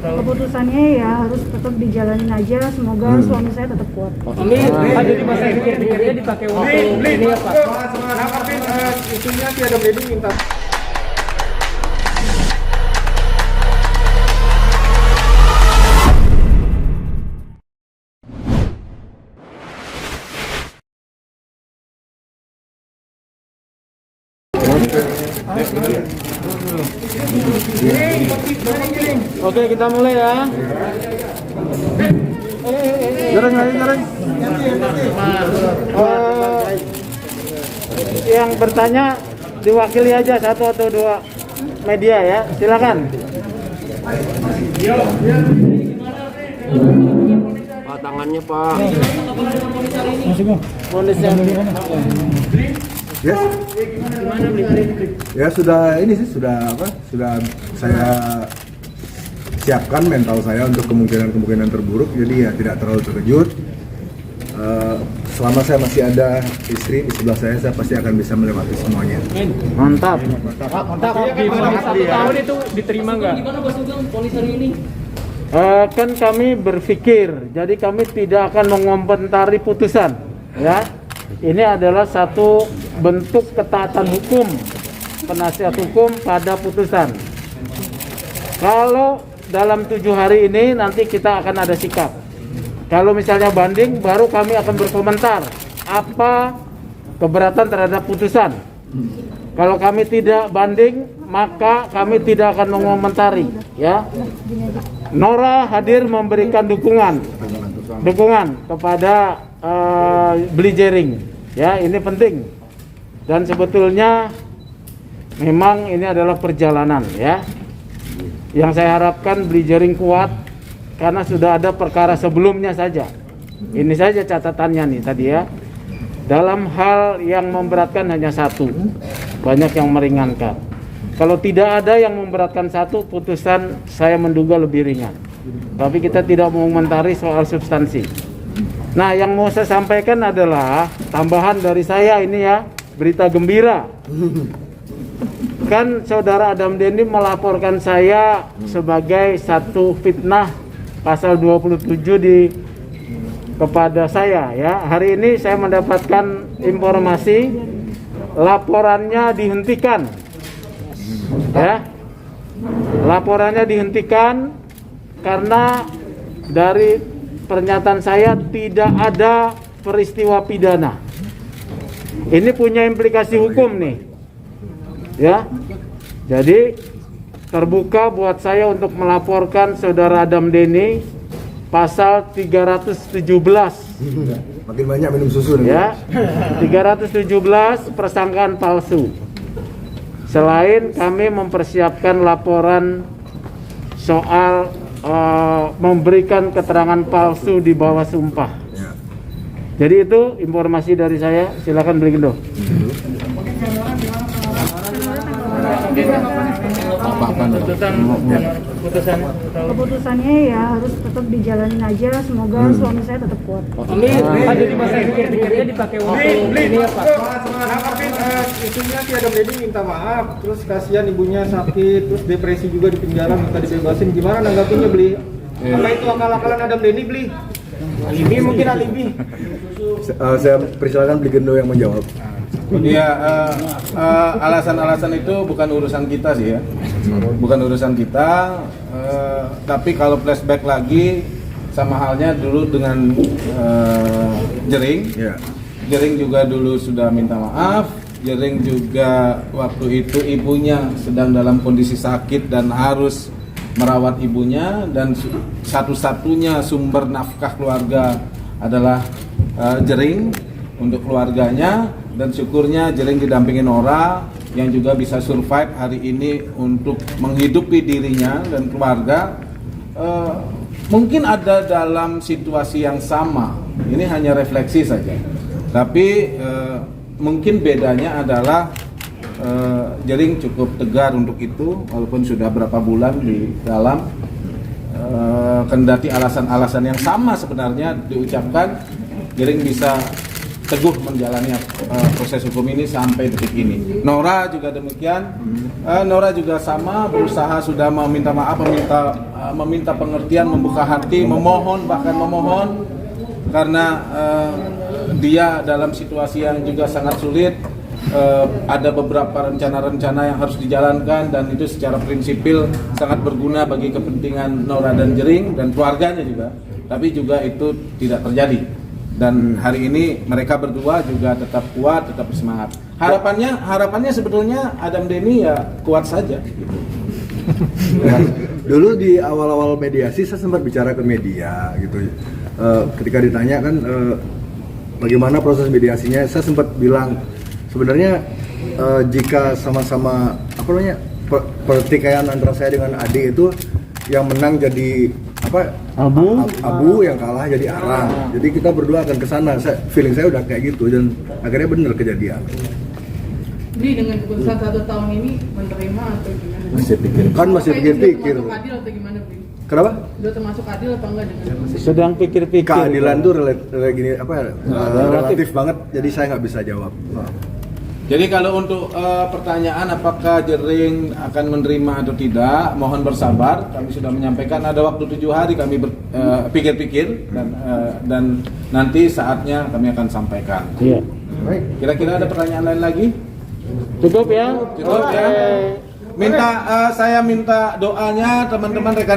Keputusannya ya harus tetap dijalanin aja. Semoga suami saya tetap kuat. Ini jadi masa pikir-pikirnya dipakai waktu ini ya Pak. Isunya si Adam Denny minta. Oke, kita mulai ya. Jarang. Yang bertanya diwakili aja satu atau dua media ya, silakan. Pak, tangannya Pak. Yes. Ya sudah ini sih sudah saya siapkan mental saya untuk kemungkinan terburuk, jadi ya tidak terlalu terkejut. Selama saya masih ada istri di sebelah saya pasti akan bisa melewati semuanya. Mantap. Gimana 1 tahun itu diterima nggak? Gimana Bos Sugeng ponis hari ini? Kan kami berpikir, jadi kami tidak akan mengomentari putusan, ya. Ini adalah satu bentuk ketaatan hukum, penasihat hukum pada putusan. Kalau dalam 7 hari ini nanti kita akan ada sikap. Kalau misalnya banding, baru kami akan berkomentar apa keberatan terhadap putusan. Kalau kami tidak banding, maka kami tidak akan mengomentari, ya. Nora hadir memberikan dukungan kepada Beli Jering, ya, ini penting. Dan sebetulnya memang ini adalah perjalanan, ya. Yang saya harapkan Beli Jering kuat karena sudah ada perkara sebelumnya saja. Ini saja catatannya nih tadi ya. Dalam hal yang memberatkan hanya satu, banyak yang meringankan. Kalau tidak ada yang memberatkan satu, putusan saya menduga lebih ringan. Tapi kita tidak mengomentari soal substansi. Nah, yang mau saya sampaikan adalah tambahan dari saya ini ya, berita gembira. Kan saudara Adam Denny melaporkan saya sebagai satu fitnah pasal 27 kepada saya ya. Hari ini saya mendapatkan informasi laporannya dihentikan. Ya. Laporannya dihentikan karena dari pernyataan saya tidak ada peristiwa pidana. Ini punya implikasi hukum nih. Ya. Jadi terbuka buat saya untuk melaporkan saudara Adam Denny pasal 317. Makin banyak minum susu nih. Ya. 317 persangkaan palsu. Selain kami mempersiapkan laporan soal memberikan keterangan palsu di bawah sumpah. Ya. Jadi itu informasi dari saya. Silakan Beli Gendo. Keputusannya ya harus tetap dijalanin aja. Semoga suami saya tetap kuat. Ini jadi masa pikir-pikirnya dipakai waktu ini ya Pak. Isunya si Adam Denny minta maaf, terus kasihan ibunya sakit, terus depresi juga di penjara, minta dibebasin. Gimana nanggapinya Beli? Apa itu akal-akalan Adam Denny Beli? Alibi mungkin alibi. Saya persilakan Beli Gendo yang menjawab. Iya, alasan-alasan itu bukan urusan kita sih ya, bukan urusan kita. Tapi kalau flashback lagi, sama halnya dulu dengan Jering. Ya. Jering juga dulu sudah minta maaf. Jering juga waktu itu ibunya sedang dalam kondisi sakit dan harus merawat ibunya, dan satu-satunya sumber nafkah keluarga adalah Jering untuk keluarganya. Dan syukurnya Jering didampingi Nora yang juga bisa survive hari ini untuk menghidupi dirinya dan keluarga. Mungkin ada dalam situasi yang sama, ini hanya refleksi saja. Tapi mungkin bedanya adalah Jering cukup tegar untuk itu, walaupun sudah berapa bulan di dalam. Kendati alasan-alasan yang sama sebenarnya diucapkan, Jering bisa teguh menjalani proses hukum ini sampai detik ini. Nora juga demikian. Nora juga sama, berusaha sudah meminta maaf, meminta pengertian, membuka hati, memohon karena dia dalam situasi yang juga sangat sulit. Ada beberapa rencana-rencana yang harus dijalankan dan itu secara prinsipil sangat berguna bagi kepentingan Nora dan Jering dan keluarganya juga. Tapi juga itu tidak terjadi. Dan hari ini mereka berdua juga tetap kuat, tetap bersemangat. Harapannya sebetulnya Adam Denny ya kuat saja. Dulu di awal-awal mediasi saya sempat bicara ke media gitu. Ketika ditanya kan bagaimana proses mediasinya, saya sempat bilang sebenarnya jika sama-sama pertikaian antara saya dengan Ade itu yang menang jadi abu, yang kalah jadi arang. Jadi kita berdua akan ke sana. Feeling saya udah kayak gitu dan akhirnya benar kejadian. Jadi dengan keputusan 1 tahun ini menerima atau gimana? Masih pikir. Kan masih pikir-pikir. Termasuk adil atau gimana, Bri? Kenapa? Sudah termasuk adil apa enggak dengan Sedang pikir-pikir. Keadilan tuh relatif banget. Jadi saya nggak bisa jawab. Jadi kalau untuk pertanyaan apakah Jering akan menerima atau tidak, mohon bersabar. Kami sudah menyampaikan ada waktu 7 hari kami berpikir-pikir dan nanti saatnya kami akan sampaikan. Iya. Kira-kira ada pertanyaan lain lagi? Cukup ya? Cukup ya. Saya minta doanya teman-teman rekan